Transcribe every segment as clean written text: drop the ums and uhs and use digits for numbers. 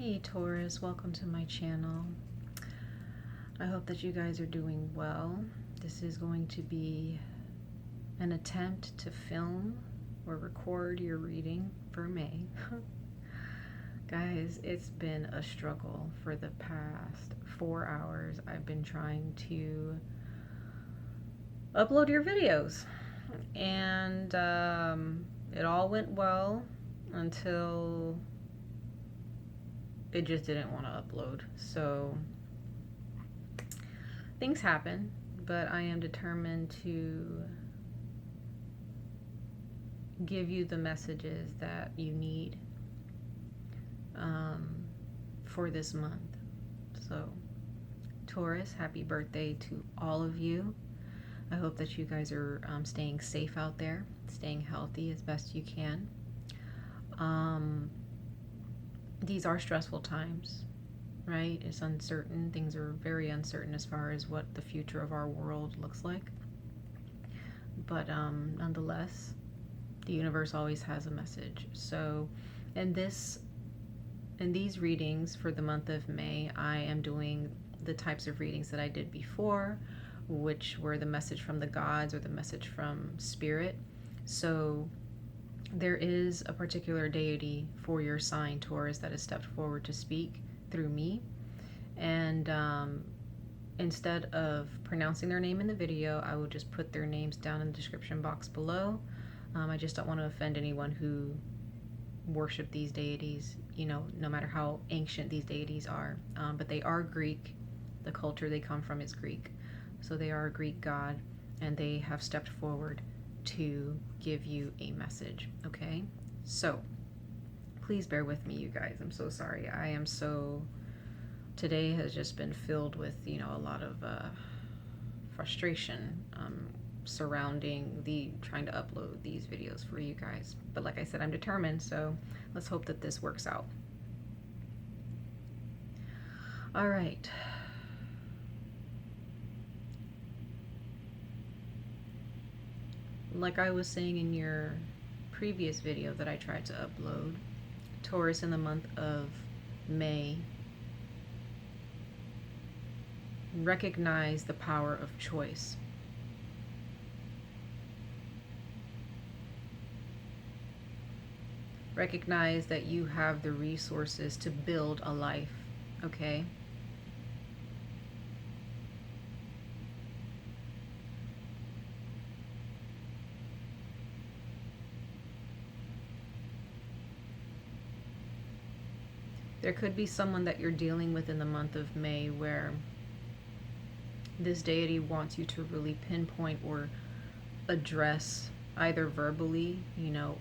Hey Taurus, welcome to my channel. I hope that you guys are doing well. This is going to be an attempt to film or record your reading for May. Guys, it's been a struggle for the past 4 hours. I've been trying to upload your videos, and it all went well until it just didn't want to upload. So things happen, but I am determined to give you the messages that you need for this month. So Taurus, happy birthday to all of you. I hope that you guys are staying safe out there, staying healthy as best you can. These are stressful times, right? It's uncertain. Things are very uncertain as far as what the future of our world looks like. But nonetheless, the universe always has a message. So in these readings for the month of May, I am doing the types of readings that I did before, which were the message from the gods or the message from spirit. So there is a particular deity for your sign, Taurus, that has stepped forward to speak through me. And instead of pronouncing their name in the video, I will just put their names down in the description box below. I just don't want to offend anyone who worship these deities, you know, no matter how ancient these deities are. But they are Greek. The culture they come from is Greek. So they are a Greek god, and they have stepped forward to give you a message. Okay, so please bear with me, you guys. I'm so sorry. Today has just been filled with, you know, a lot of frustration surrounding trying to upload these videos for you guys. But like I said, I'm determined, so let's hope that this works out. All right. Like I was saying in your previous video that I tried to upload, Taurus, in the month of May, recognize the power of choice. Recognize that you have the resources to build a life, okay? There could be someone that you're dealing with in the month of May where this deity wants you to really pinpoint or address, either verbally, you know,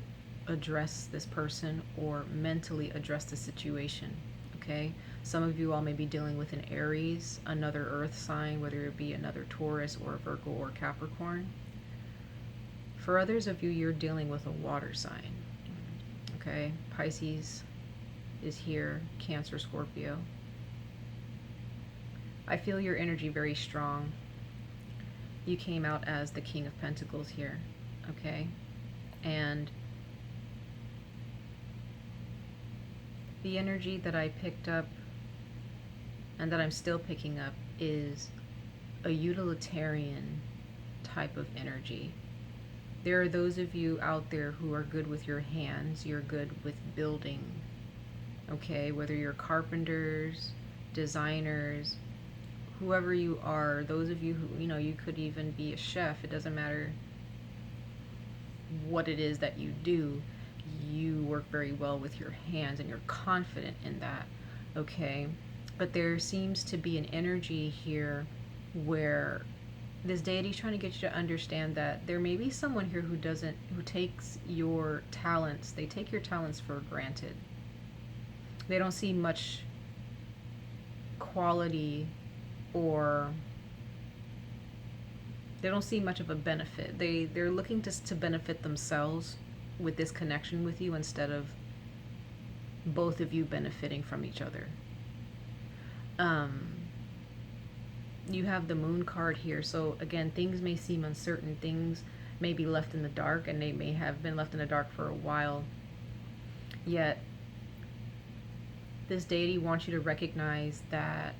address this person, or mentally address the situation, okay? Some of you all may be dealing with an Aries, another earth sign, whether it be another Taurus or Virgo or Capricorn. For others of you, you're dealing with a water sign, okay? Pisces is here, Cancer, Scorpio. I feel your energy very strong. You came out as the King of Pentacles here, okay? And the energy that I picked up and that I'm still picking up is a utilitarian type of energy. There are those of you out there who are good with your hands. You're good with building, okay? Whether you're carpenters, designers, whoever you are, those of you who, you know, you could even be a chef. It doesn't matter what it is that you do. You work very well with your hands and you're confident in that, okay? But there seems to be an energy here where this deity is trying to get you to understand that there may be someone here who takes your talents, they take your talents for granted. They don't see much quality, or they don't see much of a benefit. They're looking to benefit themselves with this connection with you, instead of both of you benefiting from each other. You have the Moon card here, so again, things may seem uncertain. Things may be left in the dark, and they may have been left in the dark for a while. Yet This deity wants you to recognize that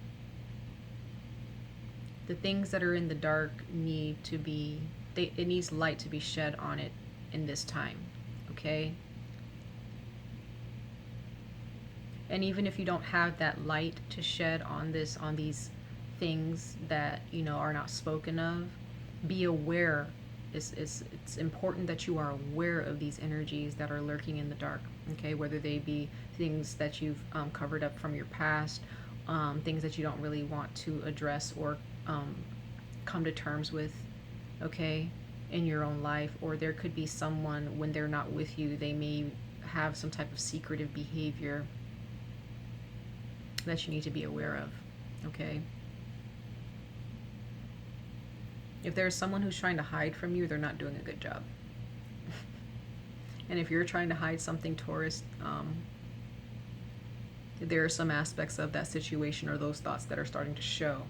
the things that are in the dark need to be, it needs light to be shed on it in this time, okay? And even if you don't have that light to shed on this, on these things that, you know, are not spoken of, be aware. It's important that you are aware of these energies that are lurking in the dark, okay? Whether they be things that you've covered up from your past, things that you don't really want to address or come to terms with, okay, in your own life. Or there could be someone, when they're not with you, they may have some type of secretive behavior that you need to be aware of, okay? If there's someone who's trying to hide from you, they're not doing a good job. And if you're trying to hide something, Taurus, there are some aspects of that situation or those thoughts that are starting to show,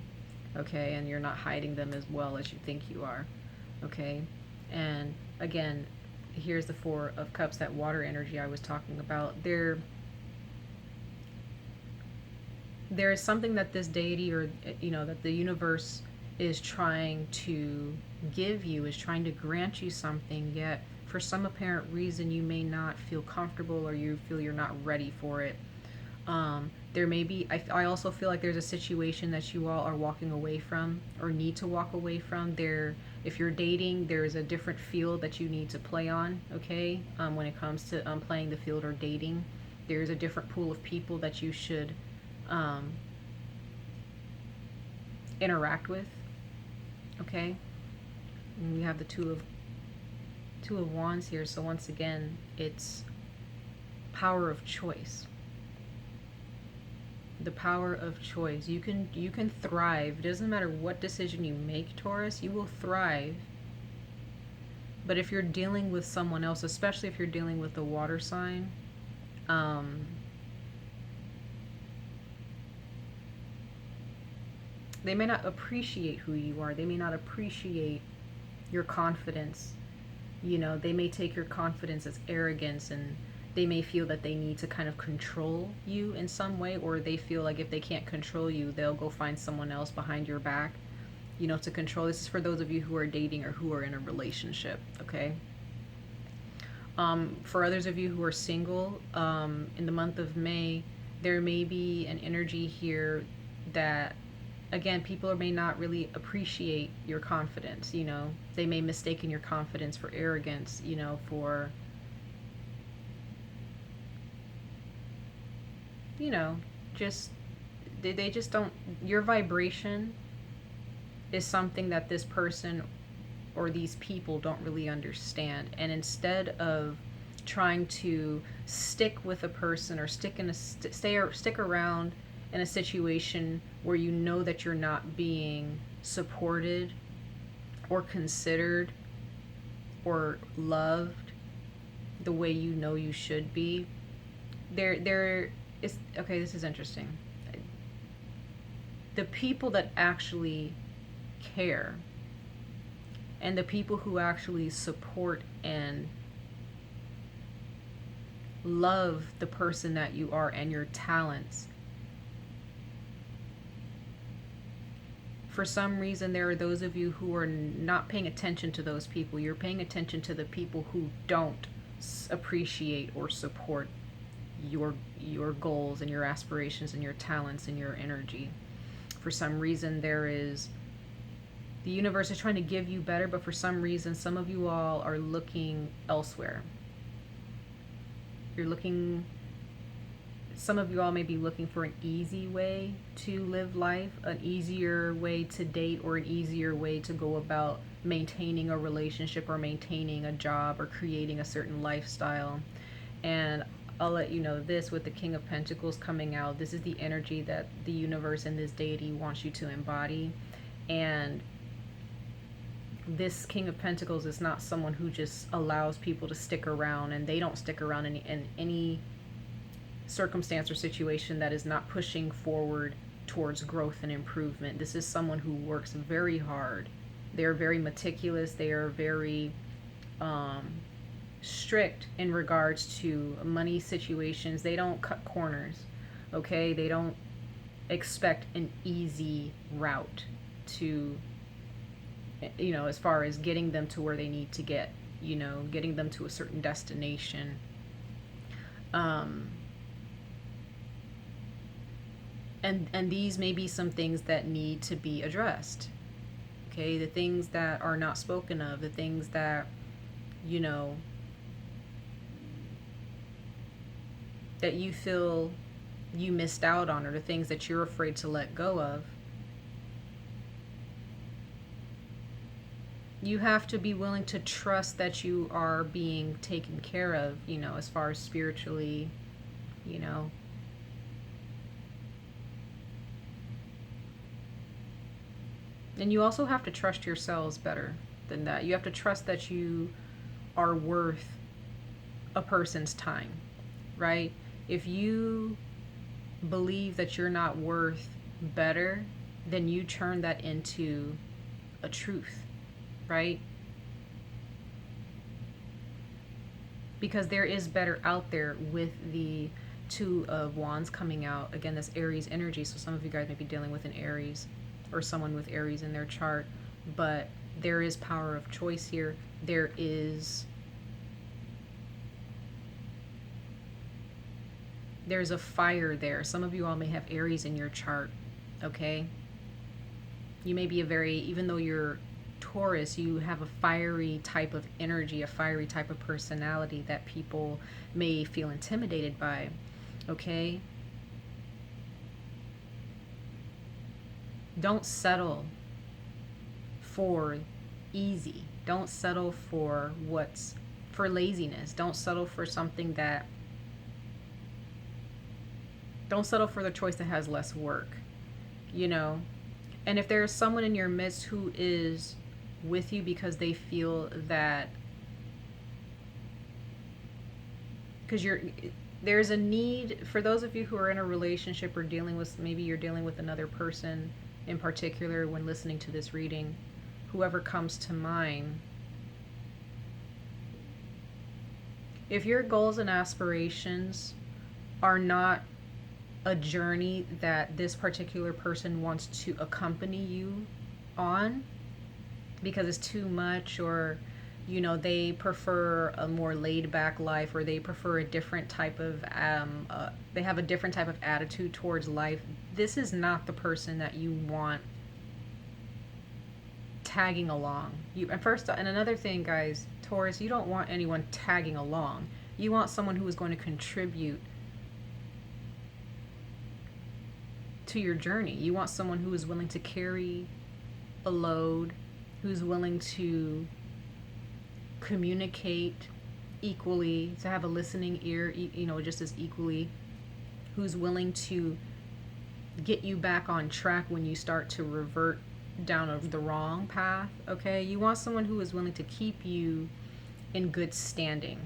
okay? And you're not hiding them as well as you think you are, okay? And again, here's the Four of Cups, that water energy I was talking about. There is something that this deity, or, you know, that the universe is trying to give you, is trying to grant you something, yet for some apparent reason you may not feel comfortable, or you feel you're not ready for it. There may be, I also feel like there's a situation that you all are walking away from, or need to walk away from. There, if you're dating, there's a different field that you need to play on, okay? When it comes to playing the field or dating, there's a different pool of people that you should interact with, okay? And we have the Two of Wands here. So once again, it's power of choice. The power of choice. You can thrive. It doesn't matter what decision you make, Taurus, you will thrive. But if you're dealing with someone else, especially if you're dealing with a water sign, they may not appreciate who you are. They may not appreciate your confidence. You know, they may take your confidence as arrogance, and they may feel that they need to kind of control you in some way, or they feel like if they can't control you, they'll go find someone else behind your back, you know, to control. This is for those of you who are dating or who are in a relationship, okay? For others of you who are single, in the month of May, there may be an energy here that, again, people may not really appreciate your confidence, you know. They may mistake your confidence for arrogance, you know, for, you know, just, they just don't, your vibration is something that this person or these people don't really understand. And instead of trying to stick with a person, or stick around in a situation where you know that you're not being supported or considered or loved the way you know you should be, there is, okay, this is interesting. The people that actually care, and the people who actually support and love the person that you are and your talents, for some reason, there are those of you who are not paying attention to those people. You're paying attention to the people who don't appreciate or support your goals and your aspirations and your talents and your energy. For some reason, the universe is trying to give you better, but for some reason, some of you all are looking elsewhere. Some of you all may be looking for an easy way to live life, an easier way to date, or an easier way to go about maintaining a relationship, or maintaining a job, or creating a certain lifestyle. And I'll let you know this, with the King of Pentacles coming out, this is the energy that the universe and this deity wants you to embody. And this King of Pentacles is not someone who just allows people to stick around, and they don't stick around in any circumstance or situation that is not pushing forward towards growth and improvement. This is someone who works very hard. They are very meticulous. They are very strict in regards to money situations. They don't cut corners. Okay, they don't expect an easy route to, as far as getting them to where they need to get, getting them to a certain destination. And these may be some things that need to be addressed. Okay, the things that are not spoken of, the things that, that you feel you missed out on, or the things that you're afraid to let go of. You have to be willing to trust that you are being taken care of, as far as spiritually, And you also have to trust yourselves better than that. You have to trust that you are worth a person's time, right? If you believe that you're not worth better, then you turn that into a truth, right? Because there is better out there with the Two of Wands coming out. Again, this Aries energy. So some of you guys may be dealing with an Aries or someone with Aries in their chart. But there is power of choice here. There's a fire there. Some of you all may have Aries in your chart, okay? You may be even though you're Taurus, you have a fiery type of energy, a fiery type of personality that people may feel intimidated by, okay? Don't settle for easy. Don't settle for laziness. Don't settle for don't settle for the choice that has less work, And if there's someone in your midst who is with you because they feel that, because there's a need for those of you who are in a relationship or maybe you're dealing with another person in particular when listening to this reading, whoever comes to mind. If your goals and aspirations are not a journey that this particular person wants to accompany you on because it's too much, or they prefer a more laid back life, or they prefer a different type of they have a different type of attitude towards life, this is not the person that you want tagging along. And another thing, guys, Taurus, you don't want anyone tagging along. You want someone who is going to contribute to your journey. You want someone who is willing to carry a load, who's willing to communicate equally, to have a listening ear, just as equally, who's willing to get you back on track when you start to revert down the wrong path, okay? You want someone who is willing to keep you in good standing,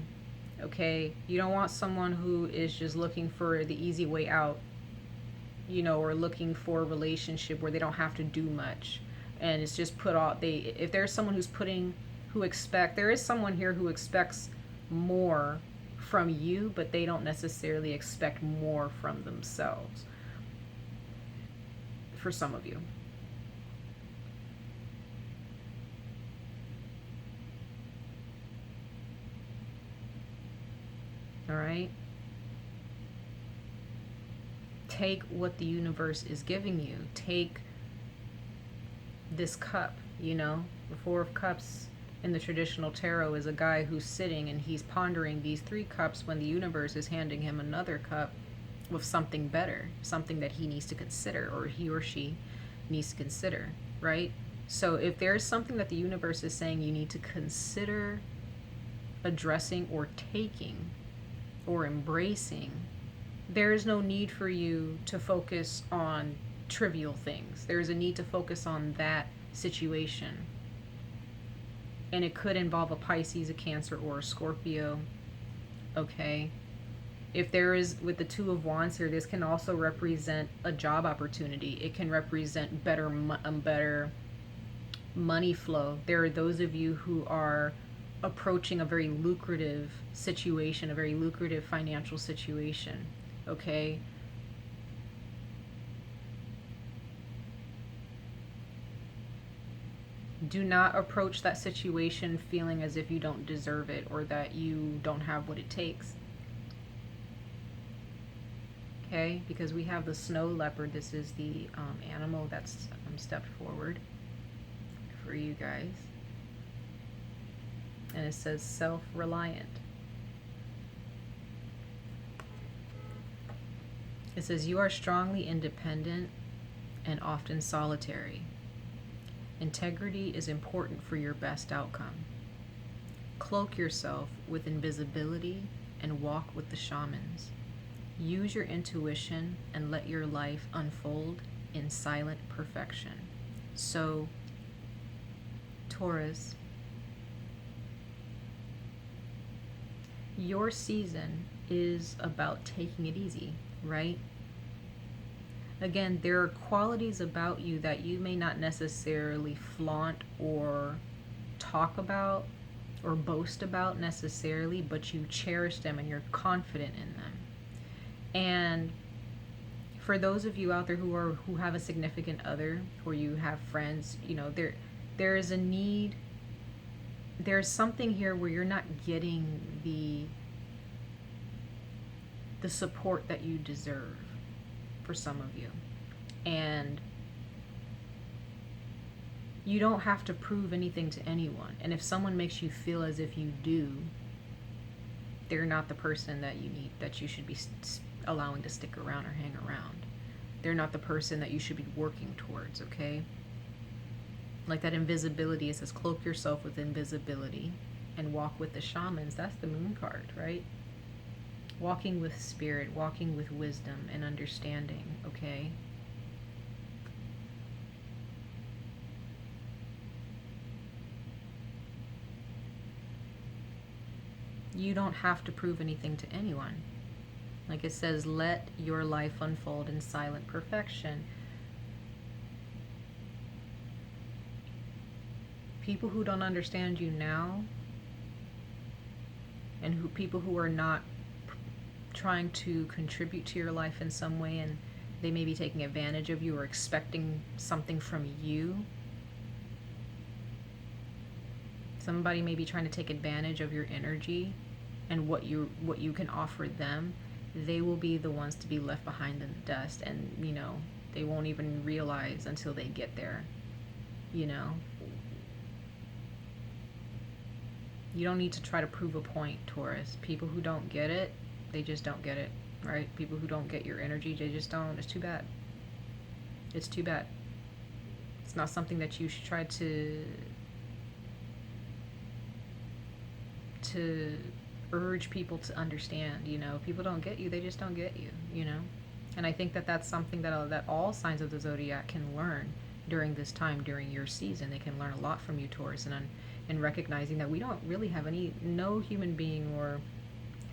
okay? You don't want someone who is just looking for the easy way out, or looking for a relationship where they don't have to do much, and it's just if there's someone there is someone here who expects more from you, but they don't necessarily expect more from themselves, for some of you. All right? Take what the universe is giving you. Take this cup, The Four of Cups in the traditional tarot is a guy who's sitting and he's pondering these 3 cups when the universe is handing him another cup with something better, something that he needs to consider, or he or she needs to consider, right? So if there's something that the universe is saying you need to consider addressing or taking or embracing, there is no need for you to focus on trivial things. There is a need to focus on that situation. And it could involve a Pisces, a Cancer, or a Scorpio. Okay? If there is, with the Two of Wands here, this can also represent a job opportunity. It can represent better money flow. There are those of you who are approaching a very lucrative situation, a very lucrative financial situation. Okay? Do not approach that situation feeling as if you don't deserve it or that you don't have what it takes. Okay, because we have the snow leopard. This is the animal that's stepped forward for you guys. And it says self-reliant. It says you are strongly independent and often solitary. Integrity is important for your best outcome. Cloak yourself with invisibility and walk with the shamans. Use your intuition and let your life unfold in silent perfection. So, Taurus, your season is about taking it easy, right? Again, there are qualities about you that you may not necessarily flaunt or talk about or boast about necessarily, but you cherish them and you're confident in them. And for those of you out there who have a significant other, or you have friends, you know, there is a need. There's something here where you're not getting the support that you deserve for some of you. And you don't have to prove anything to anyone. And if someone makes you feel as if you do, they're not the person that you need, that you should be allowing to stick around or hang around. They're not the person that you should be working towards, okay? Like that invisibility, it says cloak yourself with invisibility and walk with the shamans. That's the moon card, right? Walking with spirit, walking with wisdom and understanding, okay? You don't have to prove anything to anyone. Like it says, let your life unfold in silent perfection. People who don't understand you now, and people who are not trying to contribute to your life in some way, and they may be taking advantage of you or expecting something from you. Somebody may be trying to take advantage of your energy and what you can offer them. They will be the ones to be left behind in the dust, and you know, they won't even realize until they get there. You know, you don't need to try to prove a point, Taurus. People who don't get it, they just don't get it, right? People who don't get your energy, they just don't. It's too bad. It's too bad. It's not something that you should try to urge people to understand. You know, people don't get you, they just don't get you, you know? And I think that that's something that all signs of the zodiac can learn during this time, during your season. They can learn a lot from you, Taurus, and recognizing that we don't really have no human being or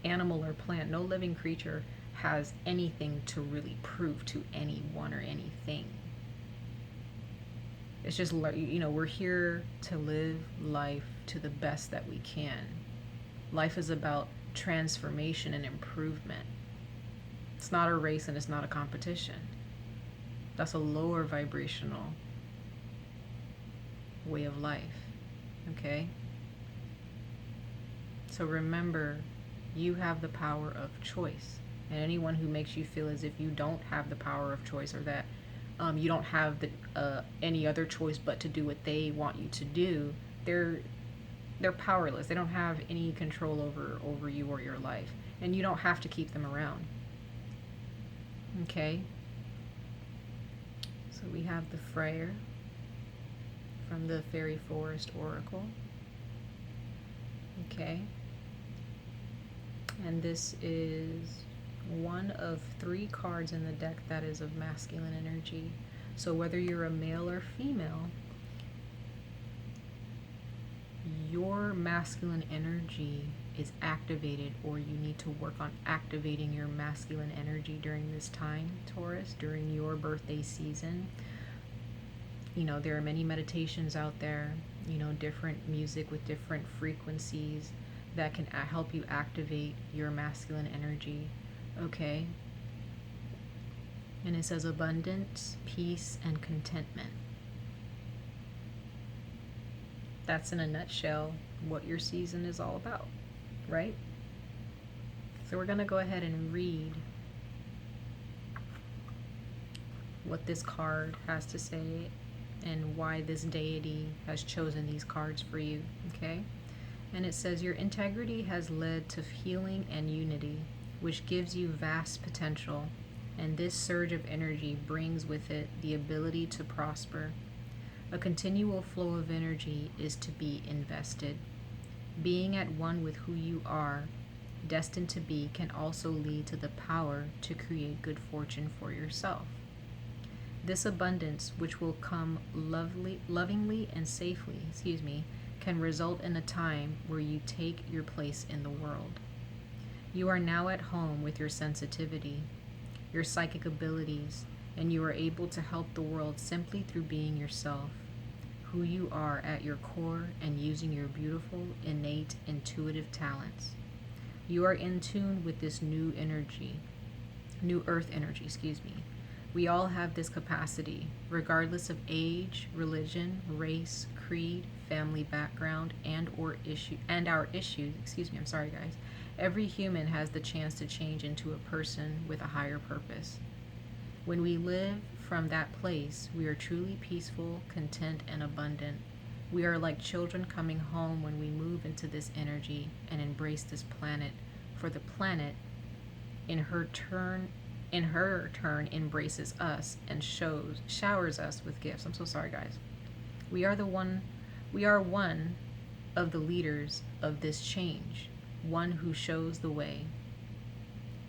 animal or plant, no living creature has anything to really prove to anyone or anything. It's just, you know, we're here to live life to the best that we can. Life is about transformation and improvement. It's not a race and it's not a competition. That's a lower vibrational way of life, okay? So remember, you have the power of choice. And anyone who makes you feel as if you don't have the power of choice, or that you don't have any other choice but to do what they want you to do, they're powerless. They don't have any control over you or your life. And you don't have to keep them around. Okay? So we have the Freyr from the Fairy Forest Oracle. Okay? And this is one of 3 cards in the deck that is of masculine energy. So whether you're a male or female, your masculine energy is activated, or you need to work on activating your masculine energy during this time, Taurus, during your birthday season. You know, there are many meditations out there, you know, different music with different frequencies that can help you activate your masculine energy, okay? And it says abundance, peace, and contentment. That's in a nutshell what your season is all about, right? So we're going to go ahead and read what this card has to say and why this deity has chosen these cards for you, okay? And it says, your integrity has led to healing and unity, which gives you vast potential, and this surge of energy brings with it the ability to prosper. A continual flow of energy is to be invested. Being at one with who you are destined to be can also lead to the power to create good fortune for yourself. This abundance, which will come lovingly and safely, can result in a time where you take your place in the world. You are now at home with your sensitivity, your psychic abilities, and you are able to help the world simply through being yourself, who you are at your core, and using your beautiful, innate, intuitive talents. You are in tune with this new earth energy. We all have this capacity, regardless of age, religion, race, creed, family background, and our issues. I'm sorry, guys. Every human has the chance to change into a person with a higher purpose. When we live from that place, we are truly peaceful, content, and abundant. We are like children coming home when we move into this energy and embrace this planet, for the planet, in her turn, embraces us and showers us with gifts. I'm so sorry, guys. We are one of the leaders of this change, one who shows the way.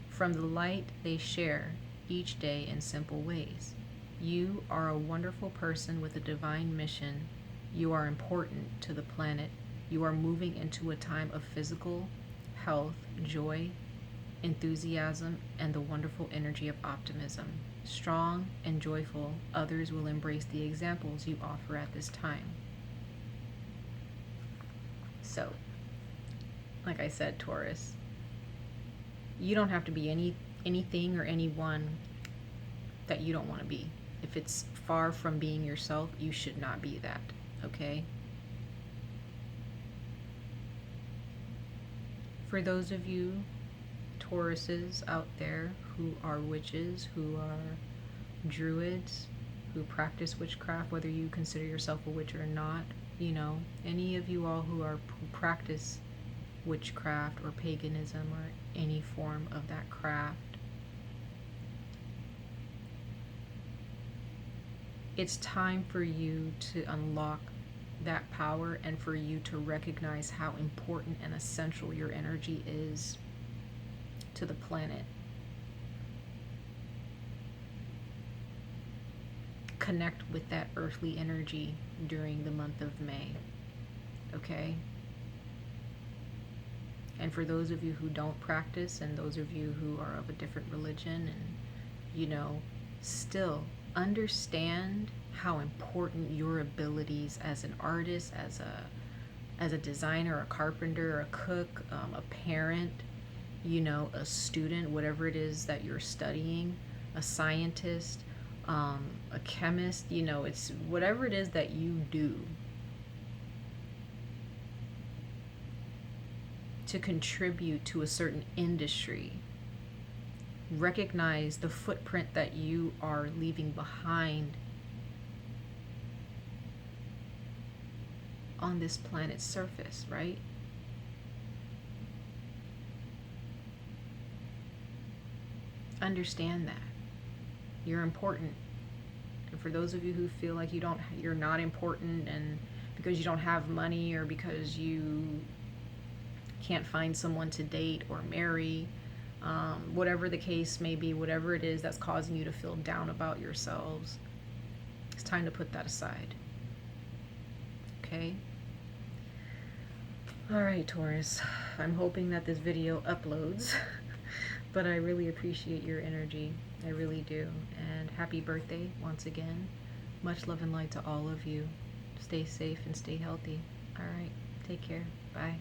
From the light they share each day in simple ways. You are a wonderful person with a divine mission. You are important to the planet. You are moving into a time of physical health, joy, enthusiasm, and the wonderful energy of optimism. Strong and joyful, others will embrace the examples you offer at this time. So, like I said, Taurus, you don't have to be anything or anyone that you don't want to be. If it's far from being yourself, you should not be that, okay? For those of you Tauruses out there who are witches, who are druids, who practice witchcraft, whether you consider yourself a witch or not, any of you all who practice witchcraft or paganism or any form of that craft, it's time for you to unlock that power and for you to recognize how important and essential your energy is to the planet. Connect with that earthly energy during the month of May, okay? And for those of you who don't practice, and those of you who are of a different religion, and still understand how important your abilities as an artist, as a designer, a carpenter, a cook, a parent, a student, whatever it is that you're studying, a scientist, a chemist, it's whatever it is that you do to contribute to a certain industry. Recognize the footprint that you are leaving behind on this planet's surface, right? Understand that you're important. And for those of you who feel like you're not important, and because you don't have money or because you can't find someone to date or marry, whatever the case may be, whatever it is that's causing you to feel down about yourselves, it's time to put that aside. Okay? Alright, Taurus. I'm hoping that this video uploads, but I really appreciate your energy. I really do. And happy birthday once again. Much love and light to all of you. Stay safe and stay healthy. Alright, take care. Bye.